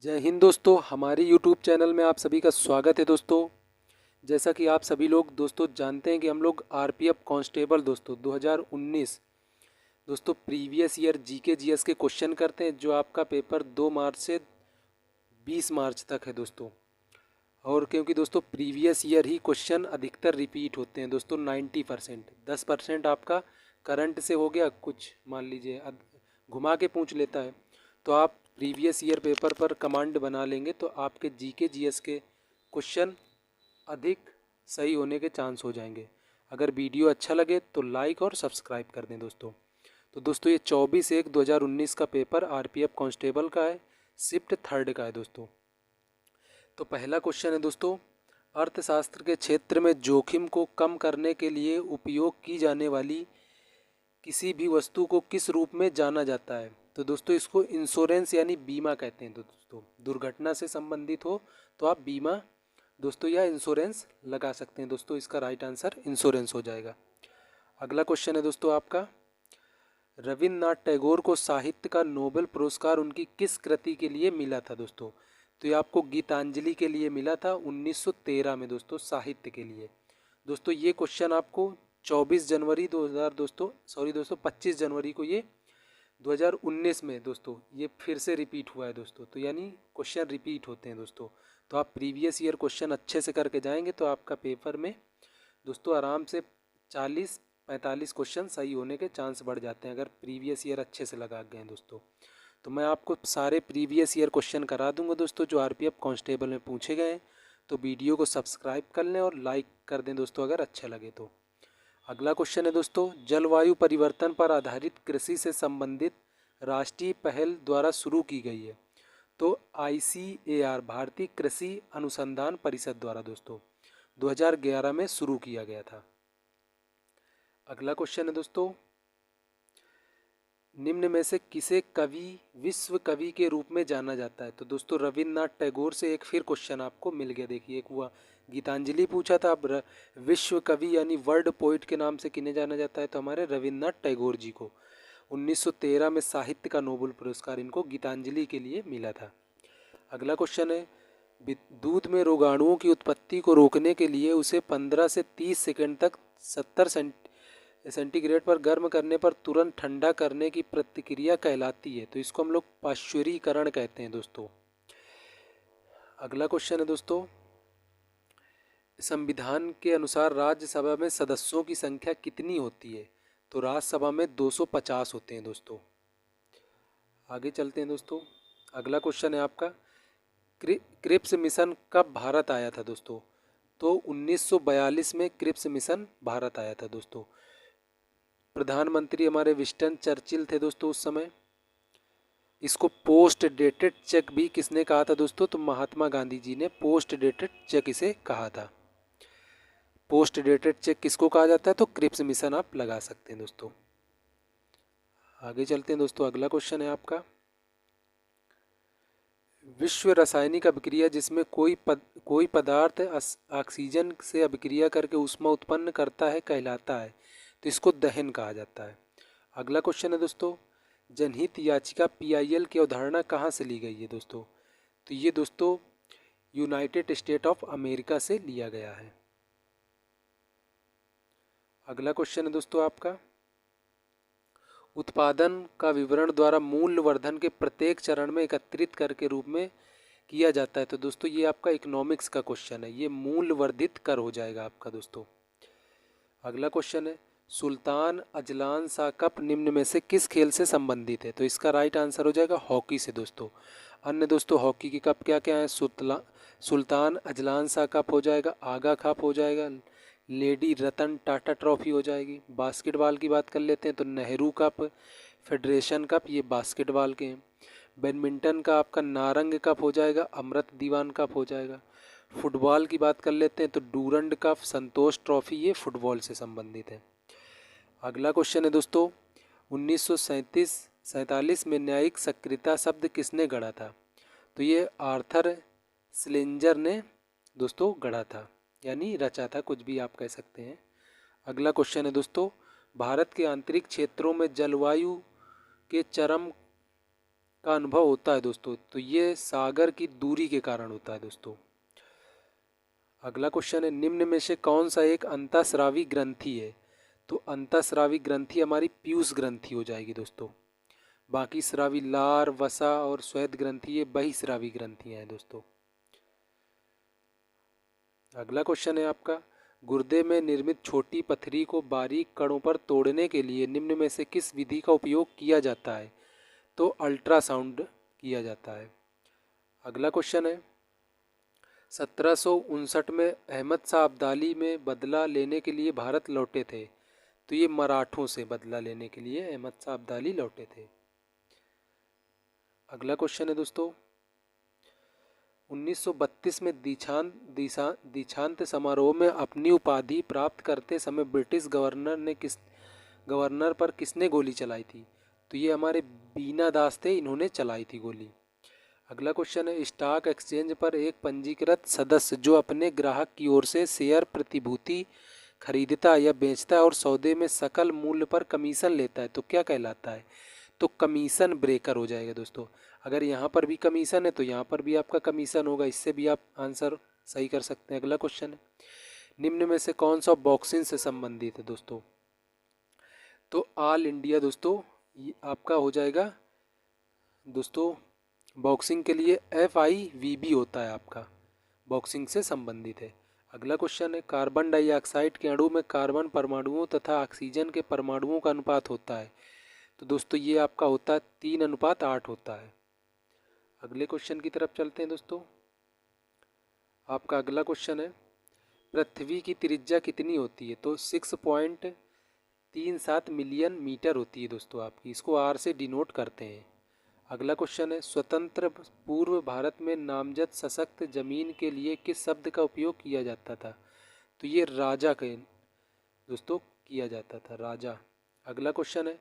जय हिंद दोस्तों, हमारे YouTube चैनल में आप सभी का स्वागत है दोस्तों। जैसा कि आप सभी लोग दोस्तों जानते हैं कि हम लोग आरपीएफ कांस्टेबल दोस्तों 2019 दोस्तों प्रीवियस ईयर जीके जीएस के क्वेश्चन करते हैं, जो आपका पेपर 2 मार्च से 20 मार्च तक है दोस्तों। और क्योंकि दोस्तों प्रीवियस ईयर ही क्वेश्चन अधिकतर रिपीट होते हैं दोस्तों 90%। 10% आपका करंट से हो गया, कुछ मान लीजिए घुमा के पूछ लेता है, तो आप प्रीवियस ईयर पेपर पर कमांड बना लेंगे तो आपके जीके जीएस के क्वेश्चन अधिक सही होने के चांस हो जाएंगे। अगर वीडियो अच्छा लगे तो लाइक और सब्सक्राइब कर दें दोस्तों। तो दोस्तों ये 24/1/2019 का पेपर आरपीएफ कांस्टेबल का है, शिफ्ट थर्ड का है दोस्तों। तो पहला क्वेश्चन है दोस्तों, अर्थशास्त्र के क्षेत्र में जोखिम को कम करने के लिए उपयोग की जाने वाली किसी भी वस्तु को किस रूप में जाना जाता है? तो दोस्तों इसको इंश्योरेंस यानी बीमा कहते हैं दोस्तों। दुर्घटना से संबंधित हो तो आप बीमा दोस्तों या इंश्योरेंस लगा सकते हैं दोस्तों। इसका राइट आंसर इंश्योरेंस हो जाएगा। अगला क्वेश्चन है दोस्तों आपका, रविन्द्रनाथ टैगोर को साहित्य का नोबेल पुरस्कार उनकी किस कृति के लिए मिला था दोस्तों? तो ये आपको गीतांजलि के लिए मिला था 1913 में दोस्तों, साहित्य के लिए। दोस्तों ये क्वेश्चन आपको 24 जनवरी 2000 दोस्तों 25 जनवरी को ये 2019 में दोस्तों ये फिर से रिपीट हुआ है दोस्तों। तो यानी क्वेश्चन रिपीट होते हैं दोस्तों। तो आप प्रीवियस ईयर क्वेश्चन अच्छे से करके जाएंगे तो आपका पेपर में दोस्तों आराम से 40-45 क्वेश्चन सही होने के चांस बढ़ जाते हैं, अगर प्रीवियस ईयर अच्छे से लगा गए हैं दोस्तों। तो मैं आपको सारे प्रीवियस ईयर क्वेश्चन करा दूंगा दोस्तों जो आरपीएफ कांस्टेबल में पूछे गए हैं। तो वीडियो को सब्सक्राइब कर लें और लाइक कर दें दोस्तों अगर अच्छा लगे तो। अगला क्वेश्चन है दोस्तों, जलवायु परिवर्तन पर आधारित कृषि से संबंधित राष्ट्रीय पहल द्वारा शुरू की गई है। तो ICAR भारतीय कृषि अनुसंधान परिषद द्वारा दोस्तों 2011 में शुरू किया गया था। अगला क्वेश्चन है दोस्तों, निम्न में से किसे कवि विश्व कवि के रूप में जाना जाता है? तो दोस्तों रविन्द्रनाथ टैगोर से एक फिर क्वेश्चन आपको मिल गया। देखिए, एक हुआ गीतांजलि पूछा था, अब विश्व कवि यानी वर्ल्ड पोइट के नाम से किन्हें जाना जाता है? तो हमारे रविन्द्रनाथ टैगोर जी को 1913 में साहित्य का नोबेल पुरस्कार इनको गीतांजलि के लिए मिला था। अगला क्वेश्चन है, दूध में रोगाणुओं की उत्पत्ति को रोकने के लिए उसे 15 से 30 सेकंड तक 70 सेंटीग्रेड पर गर्म करने पर तुरंत ठंडा करने की प्रतिक्रिया कहलाती है। तो इसको हम लोग पाश्चुरीकरण कहते हैं दोस्तों। अगला क्वेश्चन है दोस्तों, संविधान के अनुसार राज्यसभा में सदस्यों की संख्या कितनी होती है? तो राज्यसभा में 250 होते हैं दोस्तों। आगे चलते हैं दोस्तों। अगला क्वेश्चन है आपका, क्रिप्स मिशन कब भारत आया था दोस्तों? तो 1942 में क्रिप्स मिशन भारत आया था दोस्तों। प्रधानमंत्री हमारे विंस्टन चर्चिल थे दोस्तों उस समय। इसको पोस्ट डेटेड चेक भी किसने कहा था दोस्तों? तो महात्मा गांधी जी ने पोस्ट डेटेड चेक इसे कहा था। पोस्ट डेटेड चेक किसको कहा जाता है? तो क्रिप्स मिशन आप लगा सकते हैं दोस्तों। आगे चलते हैं दोस्तों। अगला क्वेश्चन है आपका, विश्व रासायनिक अभिक्रिया जिसमें कोई पदार्थ ऑक्सीजन से अभिक्रिया करके ऊष्मा उत्पन्न करता है कहलाता है। तो इसको दहन कहा जाता है। अगला क्वेश्चन है दोस्तों, जनहित याचिका PIL की अवधारणा कहाँ से ली गई है दोस्तों? तो ये दोस्तों यूनाइटेड स्टेट ऑफ अमेरिका से लिया गया है। अगला क्वेश्चन है दोस्तों आपका, उत्पादन का विवरण द्वारा मूल्य वर्धन के प्रत्येक चरण में एकत्रित कर के रूप में किया जाता है। तो दोस्तों ये आपका इकोनॉमिक्स का क्वेश्चन है, ये मूल्य वर्धित कर हो जाएगा आपका दोस्तों। अगला क्वेश्चन है, सुल्तान अजलान शाह कप निम्न में से किस खेल से संबंधित है? तो इसका राइट आंसर हो जाएगा हॉकी से दोस्तों। अन्य दोस्तों हॉकी के कप क्या क्या है? सुल्तान अजलान शाह कप हो जाएगा, आगा कप हो जाएगा, लेडी रतन टाटा ट्रॉफी हो जाएगी। बास्केटबॉल की बात कर लेते हैं तो नेहरू कप, फेडरेशन कप, ये बास्केटबॉल के हैं। बैडमिंटन का आपका नारंग कप हो जाएगा, अमृत दीवान कप हो जाएगा। फुटबॉल की बात कर लेते हैं तो डूरंड कप, संतोष ट्रॉफी, ये फुटबॉल से संबंधित है। अगला क्वेश्चन है दोस्तों, 1947 में न्यायिक सक्रियता शब्द किसने गढ़ा था? तो ये आर्थर स्लिंजर ने दोस्तों गढ़ा था, यानी रचा था, कुछ भी आप कह सकते हैं। अगला क्वेश्चन है दोस्तों, भारत के आंतरिक क्षेत्रों में जलवायु के चरम का अनुभव होता है दोस्तों? तो ये सागर की दूरी के कारण होता है दोस्तों। अगला क्वेश्चन है, निम्न में से कौन सा एक अंतःस्रावी ग्रंथि है? तो अंतःस्रावी ग्रंथि हमारी पीयूष ग्रंथि हो जाएगी दोस्तों। बाकी स्रावी लार, वसा और श्वेत ग्रंथि ये बहिस्रावी ग्रंथियां हैं दोस्तों। अगला क्वेश्चन है आपका, गुर्दे में निर्मित छोटी पथरी को बारीक कणों पर तोड़ने के लिए निम्न में से किस विधि का उपयोग किया जाता है? तो अल्ट्रासाउंड किया जाता है। अगला क्वेश्चन है, 1759 में अहमद शाह अब्दाली में बदला लेने के लिए भारत लौटे थे। तो ये मराठों से बदला लेने के लिए अहमद शाह अब्दाली लौटे थे। अगला क्वेश्चन है दोस्तों, 1932 में दीक्षांत समारोह में अपनी उपाधि प्राप्त करते समय ब्रिटिश गवर्नर पर किसने गोली चलाई थी? तो ये हमारे बीना दास थे, इन्होंने चलाई थी गोली। अगला क्वेश्चन है, स्टॉक एक्सचेंज पर एक पंजीकृत सदस्य जो अपने ग्राहक की ओर से शेयर प्रतिभूति खरीदता या बेचता है और सौदे में सकल मूल्य पर कमीशन लेता है तो क्या कहलाता है? तो कमीशन ब्रेकर हो जाएगा दोस्तों। अगर यहाँ पर भी कमीशन है तो यहाँ पर भी आपका कमीशन होगा, इससे भी आप आंसर सही कर सकते हैं। अगला क्वेश्चन है, निम्न में से कौन सा बॉक्सिंग से संबंधित है दोस्तों? तो ऑल इंडिया दोस्तों ये आपका हो जाएगा दोस्तों। बॉक्सिंग के लिए FIVB होता है आपका, बॉक्सिंग से संबंधित है। अगला क्वेश्चन है, कार्बन डाइऑक्साइड के अणु में कार्बन परमाणुओं तथा ऑक्सीजन के परमाणुओं का अनुपात होता है। तो दोस्तों ये आपका होता है 3:8 होता है। अगले क्वेश्चन की तरफ चलते हैं दोस्तों। आपका अगला क्वेश्चन है, पृथ्वी की त्रिज्या कितनी होती है? तो 6.37 मिलियन मीटर होती है दोस्तों आपकी, इसको R से डिनोट करते हैं। अगला क्वेश्चन है, स्वतंत्र पूर्व भारत में नामजद सशक्त जमीन के लिए किस शब्द का उपयोग किया जाता था? तो ये राजा के दोस्तों किया जाता था, राजा। अगला क्वेश्चन है,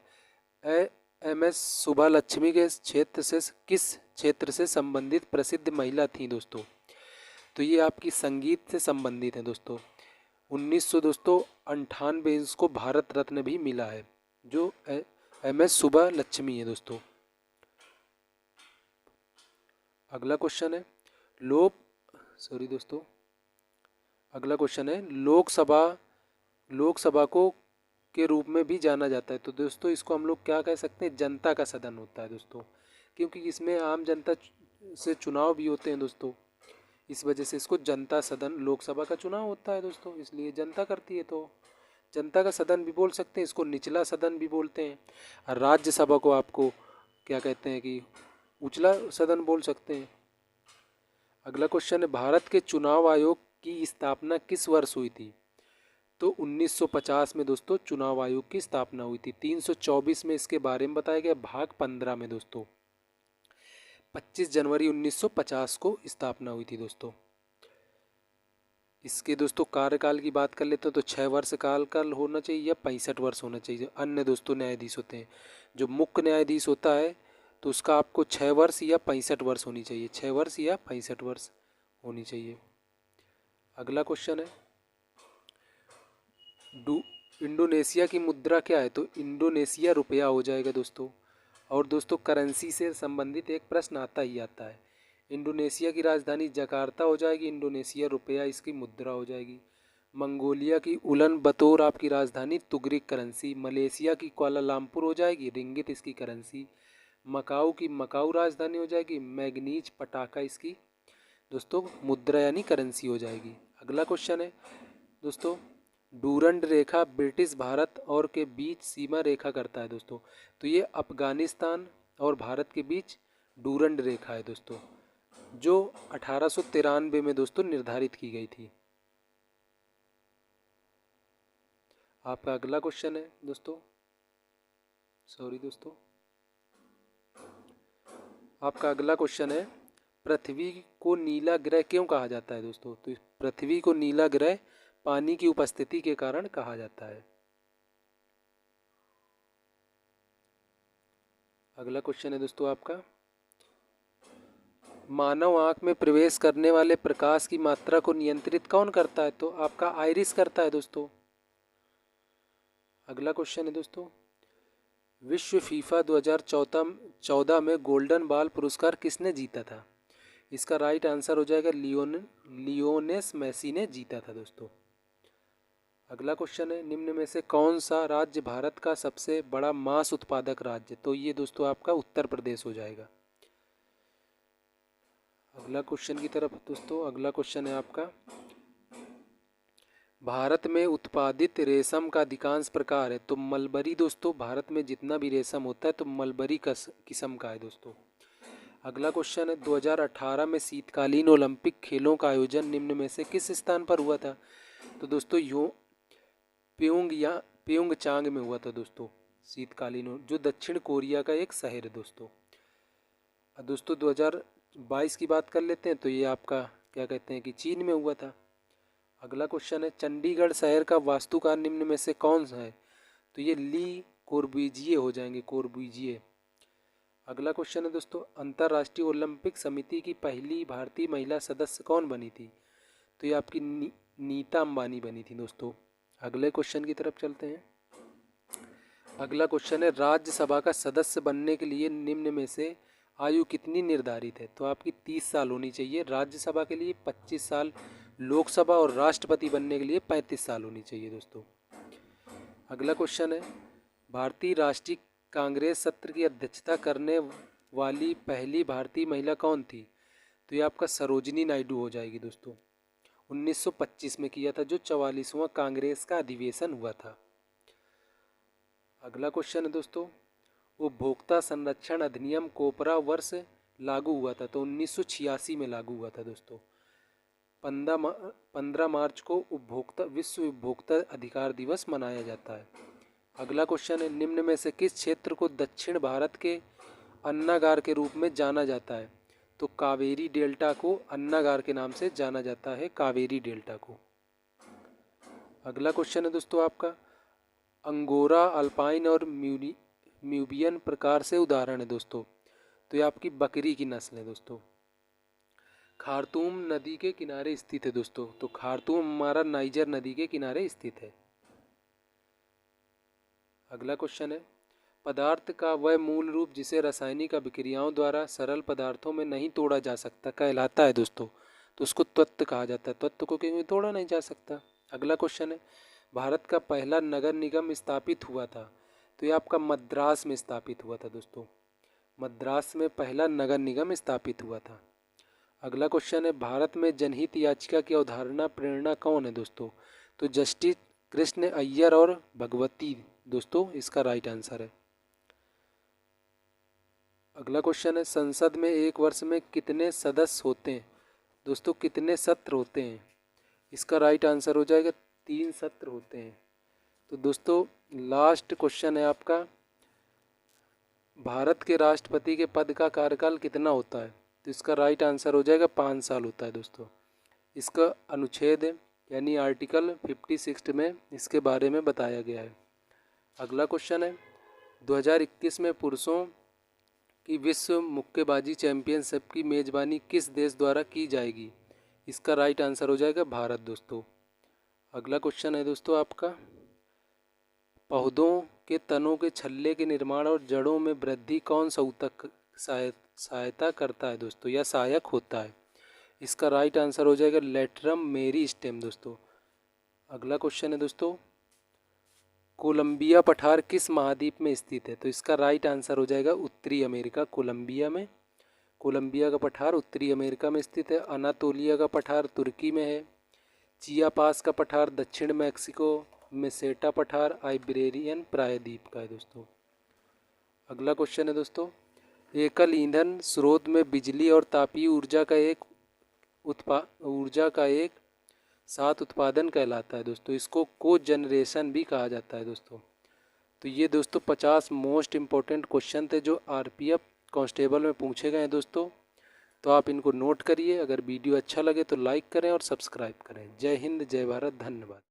MS सुभालक्ष्मी के क्षेत्र से किस क्षेत्र से संबंधित प्रसिद्ध महिला थी दोस्तों? तो ये आपकी संगीत से संबंधित है दोस्तों। 1900 दोस्तों 98 इसको भारत रत्न भी मिला है, जो MS सुभालक्ष्मी है दोस्तों। अगला क्वेश्चन है, अगला क्वेश्चन है, लोकसभा को के रूप में भी जाना जाता है। तो दोस्तों इसको हम लोग क्या कह सकते हैं? जनता का सदन होता है दोस्तों, क्योंकि इसमें आम जनता से चुनाव भी होते हैं दोस्तों, इस वजह से इसको जनता सदन, लोकसभा का चुनाव होता है दोस्तों, इसलिए जनता करती है तो जनता का सदन भी बोल सकते हैं, इसको निचला सदन भी बोलते हैं। और राज्यसभा को आपको क्या कहते हैं कि उचला सदन बोल सकते हैं। अगला क्वेश्चन है, भारत के चुनाव आयोग की स्थापना किस वर्ष हुई थी? तो 1950 में दोस्तों चुनाव आयोग की स्थापना हुई थी। 324 में इसके बारे में बताया गया। भाग 15 में दोस्तों 25 जनवरी 1950 को स्थापना हुई थी दोस्तों। इसके दोस्तों कार्यकाल की बात कर लेते हैं तो 6 वर्ष कार्यकाल होना चाहिए या 65 वर्ष होना चाहिए। अन्य दोस्तों न्यायाधीश होते हैं, जो मुख्य न्यायाधीश होता है तो उसका आपको 6 वर्ष या 65 वर्ष होनी चाहिए, 6 वर्ष या 65 वर्ष होनी चाहिए। अगला क्वेश्चन है, इंडोनेशिया की मुद्रा क्या है? तो इंडोनेशिया रुपया हो जाएगा दोस्तों। और दोस्तों करेंसी से संबंधित एक प्रश्न आता ही आता है। इंडोनेशिया की राजधानी जकार्ता हो जाएगी, इंडोनेशिया रुपया इसकी मुद्रा हो जाएगी। मंगोलिया की उलन बतौर आपकी राजधानी तुगरिक करेंसी। मलेशिया की कुआलालंपुर हो जाएगी, रिंगित इसकी करेंसी। मकाऊ की मकाऊ राजधानी हो जाएगी, मैग्नीज पटाखा इसकी दोस्तों मुद्रा यानी करेंसी हो जाएगी। अगला क्वेश्चन है दोस्तों, डूरंड रेखा ब्रिटिश भारत और के बीच सीमा रेखा करता है दोस्तों। तो ये अफगानिस्तान और भारत के बीच डूरंड रेखा है दोस्तों, जो 1893 में दोस्तों निर्धारित की गई थी। आपका अगला क्वेश्चन है दोस्तों, आपका अगला क्वेश्चन है, पृथ्वी को नीला ग्रह क्यों कहा जाता है दोस्तों? तो पृथ्वी को नीला ग्रह पानी की उपस्थिति के कारण कहा जाता है। अगला क्वेश्चन है दोस्तों आपका, मानव आंख में प्रवेश करने वाले प्रकाश की मात्रा को नियंत्रित कौन करता है? तो आपका आइरिस करता है दोस्तों। अगला क्वेश्चन है दोस्तों, विश्व फीफा 2014 में गोल्डन बॉल पुरस्कार किसने जीता था? इसका राइट आंसर हो जाएगा लियोनेस मेसी ने जीता था दोस्तों। अगला क्वेश्चन है, निम्न में से कौन सा राज्य भारत का सबसे बड़ा मांस उत्पादक राज्य? तो ये दोस्तों आपका उत्तर प्रदेश हो जाएगा। अगला क्वेश्चन की तरफ दोस्तों, अगला क्वेश्चन है आपका, भारत में उत्पादित रेशम का अधिकांश प्रकार है। तो मलबरी दोस्तों, भारत में जितना भी रेशम होता है तो मलबरी का किस्म का है दोस्तों। अगला क्वेश्चन है, 2018 में शीतकालीन ओलंपिक खेलों का आयोजन निम्न में से किस स्थान पर हुआ था? तो दोस्तों प्योंगचांग में हुआ था दोस्तों शीतकालीन, जो दक्षिण कोरिया का एक शहर है दोस्तों। दोस्तों 2022 की बात कर लेते हैं, तो ये आपका क्या कहते हैं कि चीन में हुआ था। अगला क्वेश्चन है, चंडीगढ़ शहर का वास्तुकार निम्न में से कौन सा है? तो ये ली कोर्बुजिए हो जाएंगे, कोर्बुजिए। अगला क्वेश्चन है दोस्तों, अंतर्राष्ट्रीय ओलंपिक समिति की पहली भारतीय महिला सदस्य कौन बनी थी? तो ये आपकी नीता अंबानी बनी थी दोस्तों। अगले क्वेश्चन की तरफ चलते हैं। अगला क्वेश्चन है, राज्यसभा का सदस्य बनने के लिए निम्न में से आयु कितनी निर्धारित है? तो आपकी 30 साल होनी चाहिए राज्यसभा के लिए, 25 साल लोकसभा, और राष्ट्रपति बनने के लिए 35 साल होनी चाहिए दोस्तों। अगला क्वेश्चन है, भारतीय राष्ट्रीय कांग्रेस सत्र की अध्यक्षता करने वाली पहली भारतीय महिला कौन थी? तो ये आपका सरोजिनी नायडू हो जाएगी दोस्तों। 1925 में किया था, जो 44वां कांग्रेस का अधिवेशन हुआ था। अगला क्वेश्चन है दोस्तों, उपभोक्ता संरक्षण अधिनियम कोपरा वर्ष लागू हुआ था? तो 1986 में लागू हुआ था दोस्तों। 15 मार्च को विश्व उपभोक्ता अधिकार दिवस मनाया जाता है। अगला क्वेश्चन है, निम्न में से किस क्षेत्र को दक्षिण भारत के अन्नागार के रूप में जाना जाता है? तो कावेरी डेल्टा को अन्नागार के नाम से जाना जाता है, कावेरी डेल्टा को। अगला क्वेश्चन है दोस्तों आपका, अंगोरा, अल्पाइन और म्यूबियन प्रकार से उदाहरण है दोस्तों। तो ये आपकी बकरी की नस्ल है दोस्तों। खार्तूम नदी के किनारे स्थित है दोस्तों। तो खार्तूम हमारा नाइजर नदी के किनारे स्थित है। अगला क्वेश्चन है, पदार्थ का वह मूल रूप जिसे रासायनिक अभिक्रियाओं द्वारा सरल पदार्थों में नहीं तोड़ा जा सकता कहलाता है दोस्तों। तो उसको तत्व कहा जाता है, तत्व को क्योंकि तोड़ा नहीं जा सकता। अगला क्वेश्चन है, भारत का पहला नगर निगम स्थापित हुआ था? तो ये आपका मद्रास में स्थापित हुआ था दोस्तों। मद्रास में पहला नगर निगम स्थापित हुआ था। अगला क्वेश्चन है, भारत में जनहित याचिका की अवधारणा प्रेरणा कौन है दोस्तों? तो जस्टिस कृष्ण अय्यर और भगवती दोस्तों इसका राइट आंसर है। अगला क्वेश्चन है, संसद में एक वर्ष में कितने सदस्य होते हैं? दोस्तों कितने सत्र होते हैं? इसका राइट आंसर हो जाएगा 3 सत्र होते हैं। तो दोस्तों लास्ट क्वेश्चन है आपका, भारत के राष्ट्रपति के पद का कार्यकाल कितना होता है? तो इसका राइट आंसर हो जाएगा 5 साल होता है दोस्तों। इसका अनुच्छेद यानी आर्टिकल 56 में इसके बारे में बताया गया है। अगला क्वेश्चन है, 2021 में पुरुषों की विश्व मुक्केबाजी चैंपियनशिप की मेज़बानी किस देश द्वारा की जाएगी? इसका राइट आंसर हो जाएगा भारत दोस्तों। अगला क्वेश्चन है दोस्तों आपका, पौधों के तनों के छल्ले के निर्माण और जड़ों में वृद्धि कौन सा ऊतक सहायता करता है दोस्तों या सहायक होता है? इसका राइट आंसर हो जाएगा लेटरम मेरिस्टेम दोस्तों। अगला क्वेश्चन है दोस्तों, कोलंबिया पठार किस महाद्वीप में स्थित है? तो इसका राइट आंसर हो जाएगा उत्तरी अमेरिका, कोलंबिया में। कोलंबिया का पठार उत्तरी अमेरिका में स्थित है। अनातोलिया का पठार तुर्की में है। चियापास का पठार दक्षिण मैक्सिको में। सेटा पठार आइबेरियन प्रायद्वीप का है दोस्तों। अगला क्वेश्चन है दोस्तों, एकल ईंधन स्रोत में बिजली और तापीय ऊर्जा का एक साथ उत्पादन कहलाता है दोस्तों। इसको को जनरेशन भी कहा जाता है दोस्तों। तो ये दोस्तों 50 मोस्ट इम्पोर्टेंट क्वेश्चन थे जो आरपीएफ कांस्टेबल में पूछे गए हैं दोस्तों। तो आप इनको नोट करिए। अगर वीडियो अच्छा लगे तो लाइक करें और सब्सक्राइब करें। जय हिंद, जय भारत, धन्यवाद।